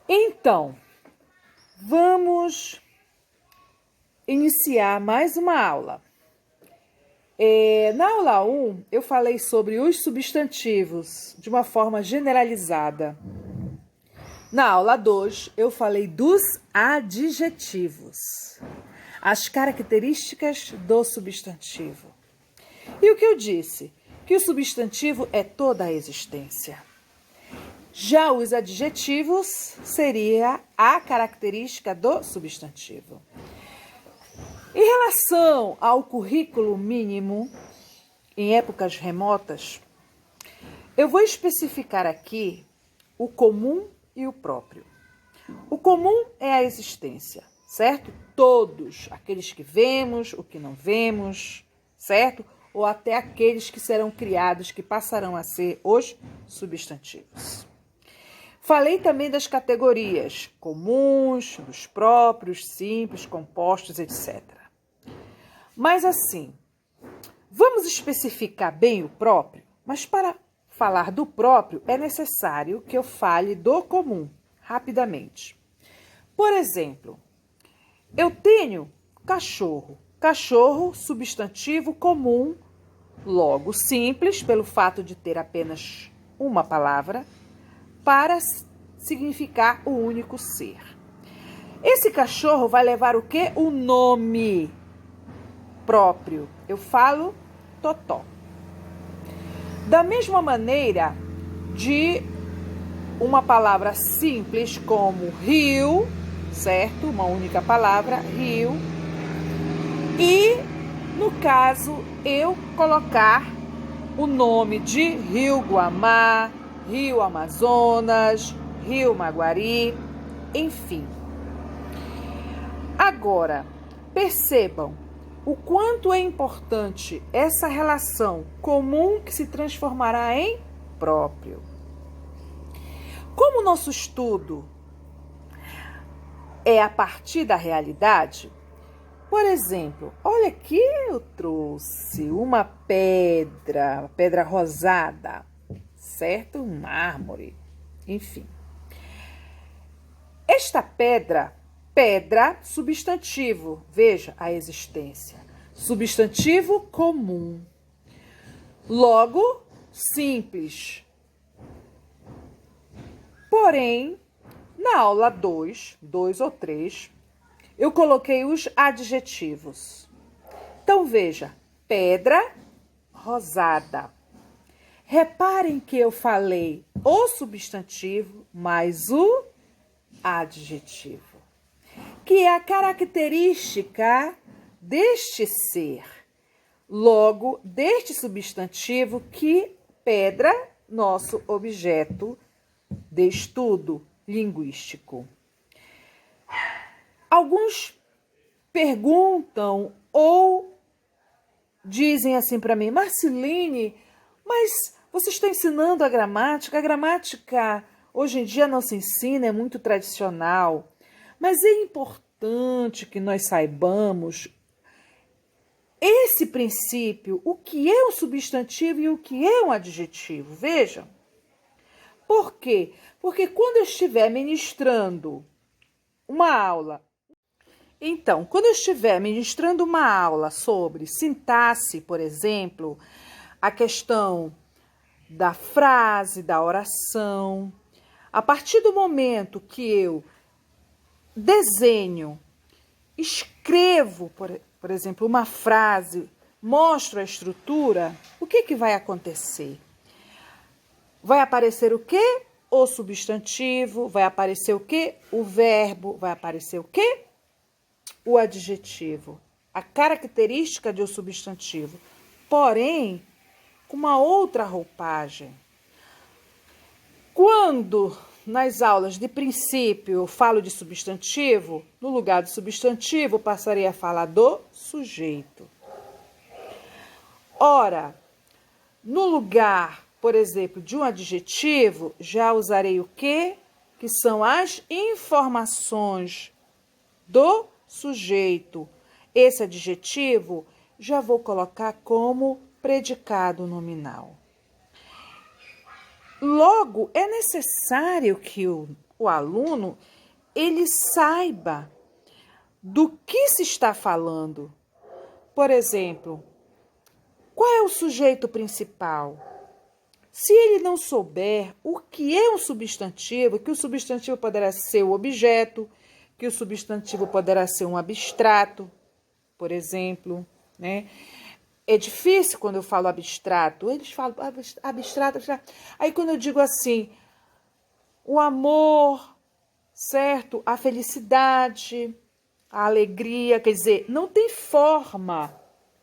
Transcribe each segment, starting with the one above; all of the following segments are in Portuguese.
Então, vamos iniciar mais uma aula. Na aula 1, eu falei sobre os substantivos de uma forma generalizada. Na aula 2, eu falei dos adjetivos, as características do substantivo. E o que eu disse? Que o substantivo é toda a existência. Já os adjetivos seria a característica do substantivo. Em relação ao currículo mínimo, em épocas remotas, eu vou especificar aqui o comum e o próprio. O comum é a existência, certo? Todos, aqueles que vemos, o que não vemos, certo? Ou até aqueles que serão criados, que passarão a ser os substantivos. Falei também das categorias comuns, dos próprios, simples, compostos, etc. Mas assim, vamos especificar bem o próprio, mas para falar do próprio é necessário que eu fale do comum, rapidamente. Por exemplo, eu tenho cachorro. Cachorro, substantivo comum, logo simples, pelo fato de ter apenas uma palavra, para significar o único ser. Esse cachorro vai levar o quê? O nome próprio. Eu falo Totó. Da mesma maneira, de uma palavra simples como rio, certo? Uma única palavra, rio. E, no caso, eu colocar o nome de Rio Guamá, Rio Amazonas, Rio Maguari, enfim. Agora, percebam o quanto é importante essa relação comum que se transformará em próprio. Como o nosso estudo é a partir da realidade, por exemplo, olha aqui eu trouxe uma pedra rosada, certo? Um mármore, enfim. Esta pedra, substantivo, veja a existência. Substantivo comum. Logo, simples. Porém, na aula 2 ou 3, eu coloquei os adjetivos. Então, veja, pedra rosada. Reparem que eu falei o substantivo mais o adjetivo, que é a característica deste ser, logo deste substantivo que pedra, nosso objeto de estudo linguístico. Alguns perguntam ou dizem assim para mim: Marceline, mas você está ensinando a gramática? A gramática hoje em dia não se ensina, é muito tradicional. Mas é importante que nós saibamos esse princípio, o que é um substantivo e o que é um adjetivo. Vejam. Por quê? Porque quando eu estiver ministrando uma aula, quando eu estiver ministrando uma aula sobre sintaxe, por exemplo, a questão da frase, da oração, a partir do momento que eu desenho, escrevo, por exemplo, uma frase, mostro a estrutura, o que vai acontecer? Vai aparecer o quê? O substantivo, vai aparecer o quê? O verbo, vai aparecer o quê? O adjetivo, a característica de um substantivo, porém, com uma outra roupagem. Quando nas aulas de princípio eu falo de substantivo, no lugar do substantivo passarei a falar do sujeito. Ora, no lugar, por exemplo, de um adjetivo, já usarei o quê? Que são as informações do sujeito. Esse adjetivo já vou colocar como predicado nominal. Logo, é necessário que o o aluno ele saiba do que se está falando. Por exemplo, qual é o sujeito principal? Se ele não souber o que é um substantivo, que o substantivo poderá ser o objeto, que o substantivo poderá ser um abstrato, por exemplo, né? É difícil quando eu falo abstrato. Eles falam abstrato. Aí quando eu digo assim, o amor, certo? A felicidade, a alegria, quer dizer, não tem forma,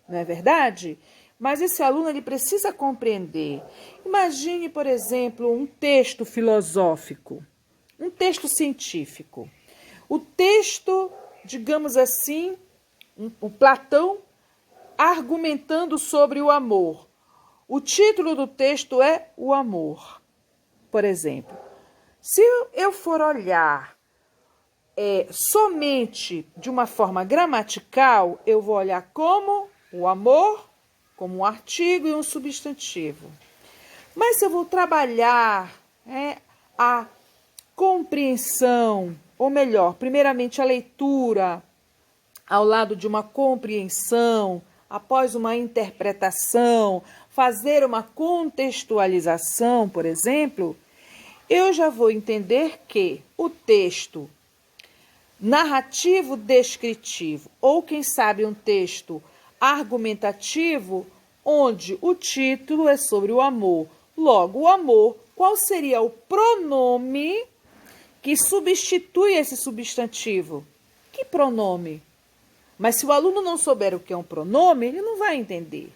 não é verdade? Mas esse aluno ele precisa compreender. Imagine, por exemplo, um texto filosófico, um texto científico. O texto, digamos assim, o Platão argumentando sobre o amor. O título do texto é O Amor, por exemplo. Se eu for olhar somente de uma forma gramatical, eu vou olhar como o amor, como um artigo e um substantivo. Mas se eu vou trabalhar a compreensão, ou melhor, primeiramente a leitura, ao lado de uma compreensão, após uma interpretação, fazer uma contextualização, por exemplo, eu já vou entender que o texto narrativo descritivo, ou quem sabe um texto argumentativo, onde o título é sobre o amor. Logo, o amor, qual seria o pronome que substitui esse substantivo? Que pronome? Mas se o aluno não souber o que é um pronome, ele não vai entender.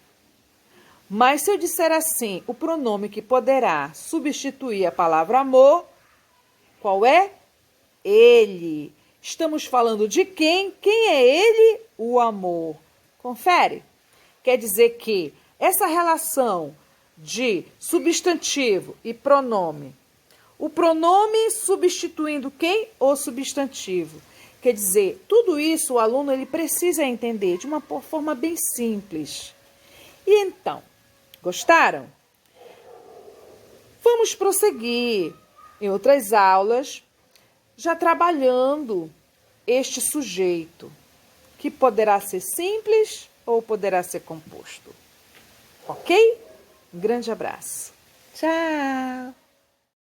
Mas se eu disser assim, o pronome que poderá substituir a palavra amor, qual é? Ele. Estamos falando de quem? Quem é ele? O amor. Confere. Quer dizer que essa relação de substantivo e pronome, o pronome substituindo quem? O substantivo. Quer dizer, tudo isso o aluno ele precisa entender de uma forma bem simples. E então, gostaram? Vamos prosseguir em outras aulas, já trabalhando este sujeito, que poderá ser simples ou poderá ser composto. Ok? Um grande abraço. Tchau!